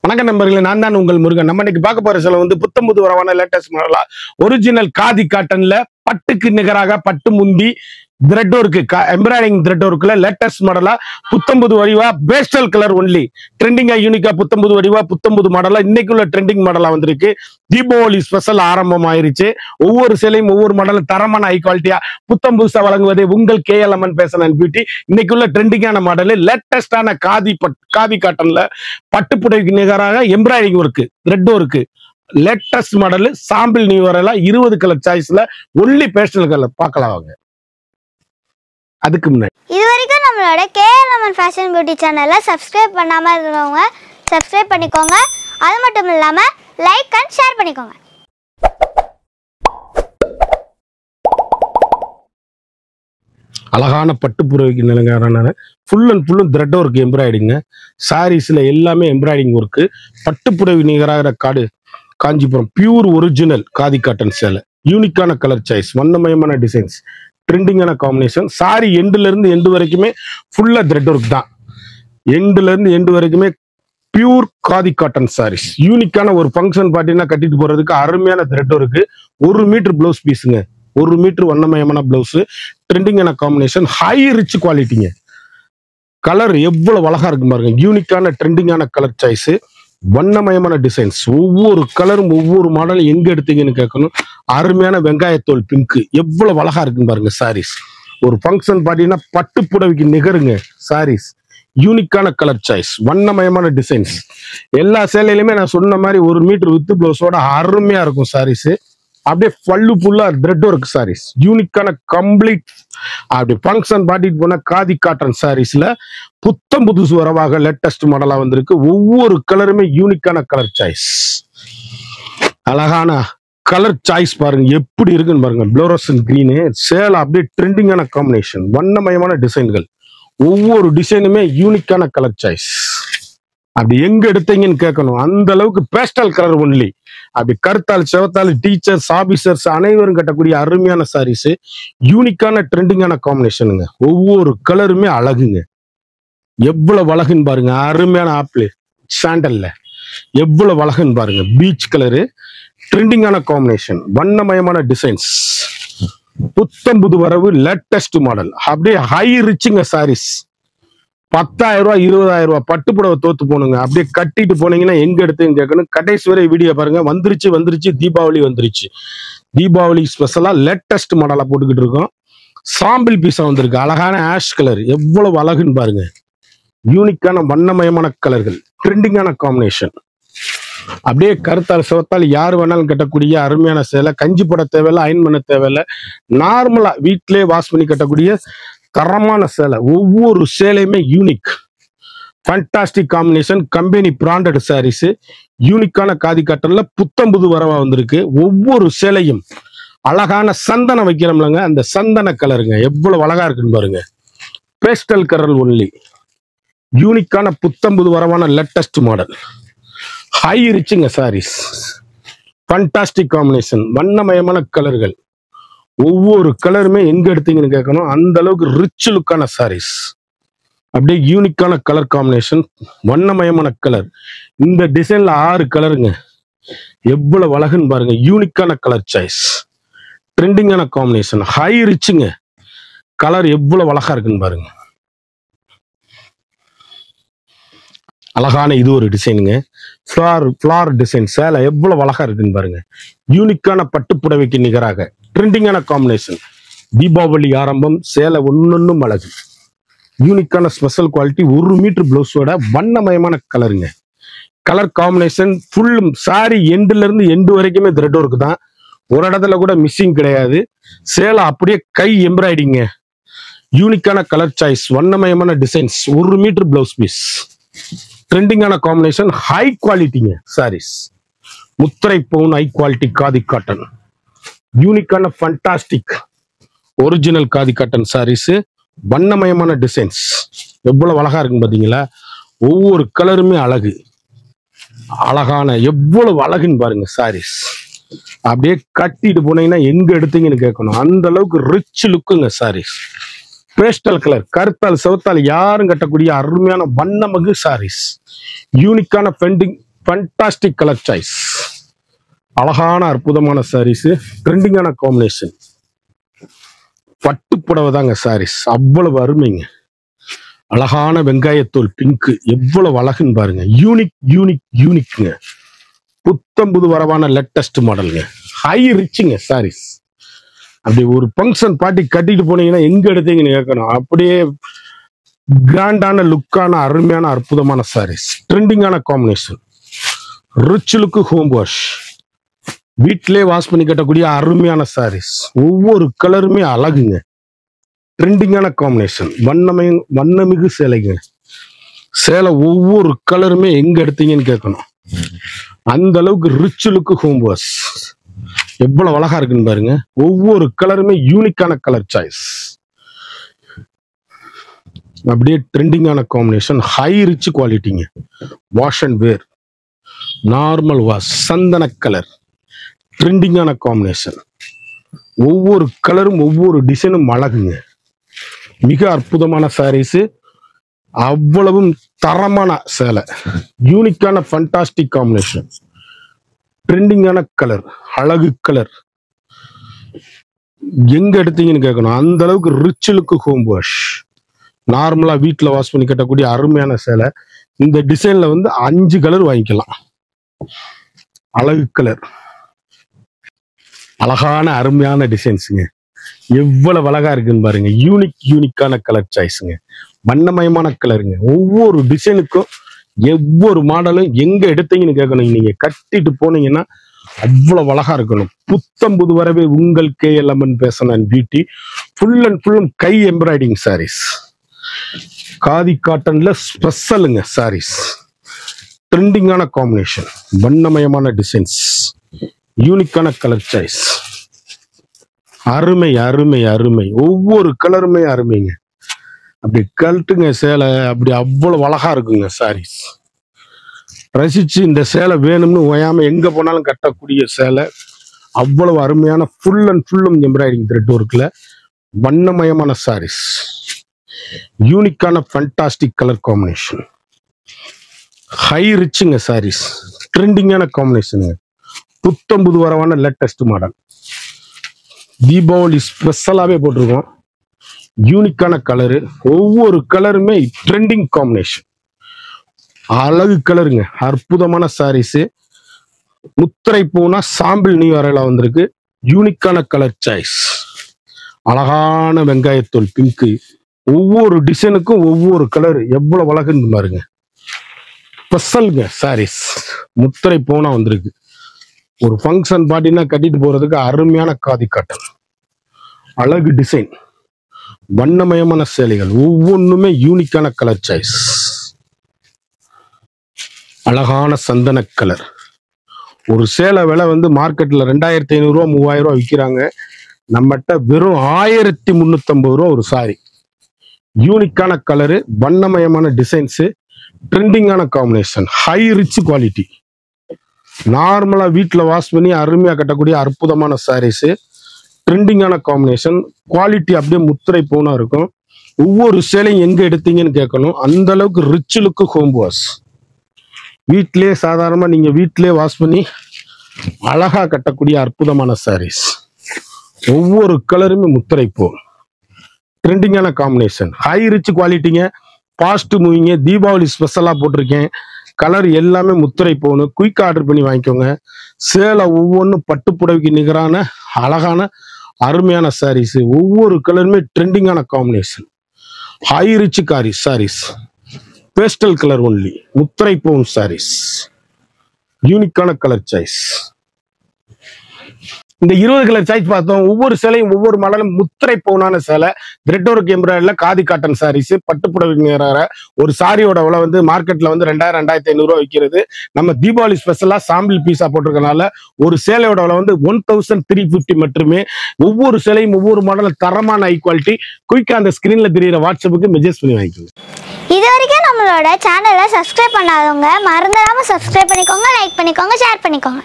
வணக்கம் நண்பர்களே, நான் தான் உங்கள் முருகன். நம்ம இன்னைக்கு பார்க்க போற சில புத்தம்புது வரவான லேட்டஸ்ட் மாடலா ஒரிஜினல் காதி காட்டன்ல பட்டுக்கு நிகராக பட்டு முந்தி த்ரெட் ஒர்க்கு எம்ப்ராய்டிங் த்ரெட் ஒர்க்ல லேட்டஸ்ட் மாடலா புத்தம்புது வடிவா பேஸ்டல் கலர் ஒன்லி ட்ரெண்டிங்கா யூனிக்கா புத்தம்புது வடிவா புத்தம்புது மாடலா இன்னைக்குள்ள ட்ரெண்டிங் மாடலா வந்திருக்கு. தீபாவளி ஸ்பெஷல் ஆரம்பம் ஆயிருச்சு. ஒவ்வொரு சேலையும் ஒவ்வொரு மாடலும் தரமான ஹை குவாலிட்டியா புத்தம் புதுசா வழங்குவது உங்கள் KLMN ஃபேஷன் அண்ட் பியூட்டி. இன்னைக்குள்ள ட்ரெண்டிங்கான மாடல் லேட்டஸ்டான காதி காட்டன்ல பட்டுப்புடைக்கு நிகராக embroidering work thread work latest model sample new வரலாம் 20 கலர் சாய்ஸ்ல ஒன்லி பேஸ்டல் கலர் பார்க்கலாம். வாங்க. அதுக்கு முன்னாடி இது வரைக்கும் நம்மளோட KLMN ஃபேஷன் பியூட்டி சேனலை சப்ஸ்கிரைப் பண்ணாம இருக்கிறவங்க சப்ஸ்கிரைப் பண்ணிக்கோங்க. அது மட்டும் இல்லாம லைக் அண்ட் ஷேர் பண்ணிக்கோங்க. அழகான பட்டுப்புறவைக்கு நிலங்கான ஃபுல் அண்ட் ஃபுல்லும் த்ரெட் ஒர்க் எம்ப்ராய்டிங்க. சாரீஸ்ல எல்லாமே எம்ப்ராய்டிங் ஒர்க்கு. பட்டுப்புறவி நிகராக Kanchipuram pure original khadi cotton சேலை. யூனிக்கான கலர் சாய்ஸ், வண்ணமயமான டிசைன்ஸ், ட்ரெண்டிங்கான காம்பினேஷன். சாரி எண்டுல இருந்து எண்டு வரைக்குமே ஃபுல்லா த்ரெட் ஒர்க் தான். எண்டுல இருந்து எண்டு வரைக்குமே பியூர் காதி காட்டன் சாரீஸ். யூனிக்கான ஒரு ஃபங்க்ஷன் பார்ட்டினா கட்டிட்டு போறதுக்கு அருமையான த்ரெட் ஒர்க்கு. 1 மீட்டர் பிளவுஸ் பீஸுங்க. 1 மீட்டர் வண்ணமயமான பிளவுஸ், ட்ரெண்டிங்கான காம்பினேஷன், ஹை ரிச் குவாலிட்டிங்க. கலர் எவ்வளவு அழகா இருக்கு பாருங்க. யூனிக்கான ட்ரெண்டிங்கான கலர் சாய்ஸ், வண்ணமயமான டிசைன்ஸ். ஒவ்வொரு கலரும் ஒவ்வொரு மாடலும் எங்க எடுத்தீங்கன்னு கேட்கணும். அருமையான வெங்காயத்தோல் பிங்க் எவ்வளவு அழகா இருக்குன்னு பாருங்க. சாரீஸ் ஒரு ஃபங்க்ஷன் பார்த்தீங்கன்னா பட்டு புடவைக்கு நிகருங்க. சாரீஸ் யூனிக்கான கலர் சாய்ஸ், வண்ணமயமான டிசைன்ஸ். எல்லா சேலையிலுமே நான் சொன்ன மாதிரி 1 மீட்டர் வித் பிளவுஸோட அருமையா இருக்கும் சாரீஸ். அப்படியே பல்லு ஃபுல்லா த்ரெட் ஒர்க் சாரீஸ். யூனிக்கான கம்ப்ளீட் அப்படி ஃபங்க்ஷன் பாட்டிட்டு போன காதி காட்டன் சாரீஸ்ல புத்தம் புதுசு வரவாக லேட்டஸ்ட் மாடலா வந்திருக்கு. ஒவ்வொரு கலருமே யூனிக்கான கலர் சாய்ஸ். அழகான கலர் சாய்ஸ் பாருங்க எப்படி இருக்குன்னு பாருங்க. ப்ளூரசன் கிரீனு சேலை அப்படியே ட்ரெண்டிங்கான காம்பினேஷன், வண்ணமயமான டிசைன்கள். ஒவ்வொரு டிசைனுமே யூனிக்கான கலர் சாய்ஸ். அப்படி எங்க எடுத்தீங்கன்னு கேட்கணும். அந்த அளவுக்கு பேஸ்டல் கலர் ஒன்லி. அப்படி கருத்தாள் செவத்தாள் டீச்சர்ஸ் ஆபீசர்ஸ் அனைவரும் கட்டக்கூடிய அருமையான சாரீஸ். யூனிக்கான ட்ரெண்டிங்கான காம்பினேஷனுங்க. ஒவ்வொரு கலருமே அழகுங்க. எவ்வளவு அழகுன்னு பாருங்க. அருமையான ஆப்பிள் சாண்டல்ல எவ்வளவு அழகுன்னு பாருங்க. பீச் கலரு, ட்ரெண்டிங்கான காம்பினேஷன், வண்ணமயமான டிசைன்ஸ். புத்தம் புது வரவு லேட்டஸ்ட் மாடல். அப்படியே ஹை ரிச்சுங்க சாரீஸ். 10,000 ரூபாய் 20,000 ரூபாய் பட்டுப்புடவை தோத்து போனுங்க. அப்படியே கட்டிட்டு போனீங்கன்னா எங்க எடுத்துன்னு கேட்கணும். கடைசி வரை வீடியோ பாருங்க. வந்துருச்சு தீபாவளி வந்துருச்சு. தீபாவளி ஸ்பெஷலா லேட்டஸ்ட் மாடலா போட்டுக்கிட்டு இருக்கோம். சாம்பிள் பீஸா வந்திருக்கு. அழகான ஆஷ் கலர் எவ்வளவு அழகுன்னு பாருங்க. யூனிக்கான வண்ணமயமான கலர்கள், ட்ரெண்டிங்கான காம்பினேஷன். அப்படியே கருத்தால் சிவத்தால் யார் வேணாலும் கட்டக்கூடிய அருமையான சேலை. கஞ்சி போட தேவையில்லை, அயன் பண்ண தேவையில்லை. நார்மலா வீட்டிலே வாஷ் பண்ணி கட்டக்கூடிய தரமான சேலை. ஒவ்வொரு சேலையுமே unique, fantastic combination, company branded sarees. யூனிக்கான காதி காட்டன்ல புத்தம் புது வரவா வந்திருக்கு. ஒவ்வொரு சேலையும் அழகான சந்தனம் வைக்கிறோம்லங்க, அந்த சந்தன கலருங்க எவ்வளவு அழகா இருக்குன்னு பாருங்க. Pastel colour only. யூனிக்கான புத்தம் புது வரவான லேட்டஸ்ட் மாடல். ஹை ரிச்சுங்க சாரீஸ். ஃபேண்டாஸ்டிக் காம்பினேஷன், வண்ணமயமான கலர்கள். ஒவ்வொரு கலருமே எங்க எடுத்தீங்கன்னு கேட்கணும். அந்த அளவுக்கு ரிச் லுக்கான சாரீஸ். அப்படியே யூனிக்கான கலர் காம்பினேஷன், வண்ணமயமான கலர். இந்த டிசைன்ல 6 கலருங்க. எவ்வளவு அழகுன்னு பாருங்க. யூனிக்கான கலர் சாய்ஸ், ட்ரெண்டிங்கான காம்பினேஷன், ஹை ரிச்சுங்க. கலர் எவ்வளவு அழகா இருக்குன்னு பாருங்க. அழகான இது ஒரு டிசைனுங்க. ஃபிளார் டிசைன் சேலை எவ்வளவு அழகா இருக்குன்னு பாருங்க. யூனிக்கான பட்டுப்புடவைக்கு நிகராக ட்ரெண்டிங்கான காம்பினேஷன். தீபாவளி ஆரம்பம். சேலை ஒன்னொன்னும் அழகு. யூனிக்கான ஸ்பெஷல் குவாலிட்டி. 1 மீட்டர் பிளவுஸோட வண்ணமயமான கலருங்க. கலர் காம்பினேஷன் ஃபுல்லும் சாரி எண்டுல இருந்து எண்டு வரைக்குமே த்ரெட் ஒர்க் தான். ஒரு இடத்துல கூட மிஸ்ஸிங் கிடையாது. சேலை அப்படியே கை எம்ப்ராய்டிங்க. யூனிக்கான கலர் சாய்ஸ், வண்ணமயமான டிசைன்ஸ், 1 மீட்டர் பிளவுஸ் பீஸ், ட்ரெண்டிங்கான காம்பினேஷன், ஹை குவாலிட்டிங்க சாரீஸ். முத்திரை பவுன் ஹை குவாலிட்டி காதி காட்டன். யூனிக்கான fantastic original khadi cotton sarees. வண்ணமயமான டிசைன்ஸ் எவ்வளவு அழகா இருக்குன்னு பாத்தீங்களா. ஒவ்வொரு கலருமே அழகு. அழகான எவ்வளவு அழகுன்னு பாருங்க சாரீஸ். அப்படியே கட்டிட்டு போனீங்கன்னா எங்க எடுத்தீங்கன்னு கேட்கணும். அந்த அளவுக்கு ரிச் லுக்குங்க சாரீஸ். பேஸ்டல் கலர் கருத்தால் செவத்தால் யாரும் கட்டக்கூடிய அருமையான வண்ணமகு சாரீஸ். யூனிக்கான ஃபண்டாஸ்டிக் கலர் சாய்ஸ். அழகான அற்புதமான சாரீஸ், ட்ரெண்டிங்கான காம்பினேஷன். பட்டு புடவை தாங்க சாரீஸ், அவ்வளவு அருமைங்க. அழகான வெங்காயத்தோல் பிங்க், எவ்வளவு அழகுன்னு பாருங்க. யூனிக்ங்க. புத்தம்புது வரவான லேட்டஸ்ட் மாடலுங்க. ஹை ரிச்சுங்க சாரீஸ். அப்படி ஒரு ஃபங்க்ஷன் பார்ட்டி கட்டிட்டு போனீங்கன்னா எங்க எடுத்தீங்கன்னு கேட்கணும். அப்படியே கிராண்டான லுக்கான அருமையான அற்புதமான சாரீஸ், ட்ரெண்டிங்கான combination. Rich look home wash, வீட்டிலே வாஷ் பண்ணி கட்டக்கூடிய அருமையான சாரீஸ். ஒவ்வொரு கலருமே அழகுங்க. ட்ரெண்டிங்கான காம்பினேஷன். வண்ணமிகு சேலைங்க. சேலை ஒவ்வொரு கலருமே எங்க எடுத்தீங்கன்னு கேட்கணும். அந்த அளவுக்கு ரிச் லுக்கு ஹோம் வாஷ். எவ்வளவு அழகா இருக்குன்னு பாருங்க. ஒவ்வொரு கலருமே யூனிக்கான கலர் சாய்ஸ். அப்படியே ட்ரெண்டிங்கான காம்பினேஷன். ஹை ரிச் குவாலிட்டிங்க. Wash and wear, normal wash, சந்தன கலர், ட்ரெண்டிங்கான காம்பினேஷன். ஒவ்வொரு கலரும் ஒவ்வொரு டிசைனும் அழகுங்க. மிக அற்புதமான சாரீஸ், அவ்வளவும் தரமான சேலை. யூனிக்கான ஃபண்டாஸ்டிக் காம்பினேஷன், ட்ரெண்டிங்கான கலர், அழகு கலர். எங்க எடுத்தீங்கன்னு கேட்கணும். அந்த அளவுக்கு ரிச் லுக்கு ஹோம் வாஷ். நார்மலா வீட்டில் வாஷ் பண்ணி கட்டக்கூடிய அருமையான சேலை. இந்த டிசைன்ல 5 கலர் வாங்கிக்கலாம். அழகு கலர், அழகான அருமையான டிசைன்ஸுங்க. எவ்வளவு அழகா இருக்குன்னு பாருங்க. யூனிக்கான கலர் சாய்ஸுங்க. வண்ணமயமான கலருங்க. ஒவ்வொரு டிசைனுக்கும் ஒவ்வொரு மாடலும் எங்க எடுத்தீங்கன்னு கேட்கணும். நீங்க கட்டிட்டு போனீங்கன்னா அவ்வளவு அழகா இருக்கணும். புத்தம்புது வரவே உங்கள் KLMN fashion and beauty. Full and ஃபுல்லும் கை எம்ப்ராய்டிங் சாரீஸ். காதி காட்டன்ல ஸ்பெஷலுங்க சாரீஸ். ட்ரெண்டிங்கான காம்பினேஷன், வண்ணமயமான டிசைன்ஸ், யூனிக்கான கலர் சாய்ஸ். அருமை அருமை அருமை. ஒவ்வொரு கலருமே அருமைங்க. அப்படி கழட்டுங்க சேலை, அப்படி அவ்வளவு அழகா இருக்குங்க சாரீஸ். ரசிச்சு இந்த சேலை வேணும்னு ஓயாம எங்க போனாலும் கட்டக்கூடிய சேலை. அவ்வளவு அருமையான ஃபுல் அண்ட் ஃபுல்லும் எம்ப்ராய்டிங் த்ரெட் ஒர்க்ல வண்ணமயமான சாரீஸ். யூனிக்கான ஃபண்டாஸ்டிக் கலர் காம்பினேஷன். ஹை ரிச்சுங்க சாரீஸ். ட்ரெண்டிங்கான காம்பினேஷனுங்க. புத்தம்புது வரவான லேட்டஸ்ட் மாடல். தீபாவளி ஸ்பெஷலாவே போட்டிருக்கோம். யூனிக்கான கலரு. ஒவ்வொரு கலருமே ட்ரெண்டிங் காம்பினேஷன். அழகு கலருங்க. அற்புதமான சாரீஸ். முத்திரை பூனா சாம்பிள் நியூ வரையில வந்திருக்கு. யூனிக்கான கலர் சாய்ஸ். அழகான வெங்காயத்தோல் பிங்க். ஒவ்வொரு டிசைனுக்கும் ஒவ்வொரு கலர் எவ்வளவு அழகுன்னு பாருங்க. ஸ்பெஷலுங்க சாரீஸ். முத்திரை பூனா வந்திருக்கு. ஒரு ஃபங்க்ஷன் பார்ட்டினா கட்டிட்டு போறதுக்கு அருமையான காதி காட்டன். அழகு டிசைன், வண்ணமயமான சேலைகள். ஒவ்வொன்றுமே யூனிக்கான கலர் சாய்ஸ். அழகான சந்தன கலர். ஒரு சேலை விலை மார்க்கெட்ல 2500 ரூபா 3000 ரூபா விற்கிறாங்க. நம்மகிட்ட வெறும் 1350 ரூபா ஒரு சாரி. யூனிக்கான கலரு, வண்ணமயமான டிசைன்ஸ், ட்ரெண்டிங்கான காம்பினேஷன், ஹை ரிச் குவாலிட்டி. நார்மலா வீட்டில் வாஷ் பண்ணி அருமையா கட்டக்கூடிய அற்புதமான சாரீஸ். ட்ரெண்டிங்கான காம்பினேஷன். குவாலிட்டி அப்படியே முத்திரை போனா இருக்கும். ஒவ்வொரு சேலையும் எங்க எடுத்தீங்கன்னு கேட்கணும். அந்த அளவுக்கு ரிச் லுக்கு ஹோம் வாஷ். வீட்டிலே சாதாரணமா நீங்க வீட்டிலே வாஷ் பண்ணி அழகா கட்டக்கூடிய அற்புதமான சாரீஸ். ஒவ்வொரு கலருமே முத்திரை போ. ட்ரெண்டிங்கான காம்பினேஷன், ஹை ரிச் குவாலிட்டிங்க. ஃபாஸ்ட் மூவிங்க. தீபாவளி ஸ்பெஷலா போட்டிருக்கேன். கலர் எல்லாமே முத்திரை போகணும். குயிக் ஆர்டர் பண்ணி வாங்கிக்கோங்க. சேலை ஒவ்வொன்றும் பட்டு புடவைக்கு நிகரான அழகான அருமையான சாரீஸ். ஒவ்வொரு கலருமே ட்ரெண்டிங்கான combination. High rich saris. Pastel colour only. முத்திரை போகும் சாரீஸ். யூனிக்கான கலர் சாய்ஸ். இந்த 20 கலர் சாய்ஸ் பார்த்தோம். ஒவ்வொரு சேலையும் ஒவ்வொரு மாடலும் முத்திரை போனான சேலை. த்ரெட் ஒர்க் எம்ப்ராய்டரில காதி காட்டன் சாரீஸ். பட்டு புடவை ஒரு சாரியோட விலை மார்க்கெட்ல 2000 2500 ரூபா விற்கிறது. நம்ம தீபாவளி ஸ்பெஷலா சாம்பிள் பீஸா போட்டிருக்கனால ஒரு சேலையோட விலை 1350 மட்டுமே. ஒவ்வொரு சேலையும் ஒவ்வொரு மாடலும் தரமான ஹை குவாலிட்டி. குயிக்கா அந்த ஸ்கிரீன்ல தெரியுற வாட்ஸ்அப்புக்கு மெசேஜ் பண்ணி வாங்கிக்கோங்க. இது வரைக்கும் நம்மளோட சேனலை சப்ஸ்கிரைப் பண்ணாதவங்க மறந்துடாம சப்ஸ்கிரைப் பண்ணிக்கோங்க, லைக் பண்ணிக்கோங்க, ஷேர் பண்ணிக்கோங்க.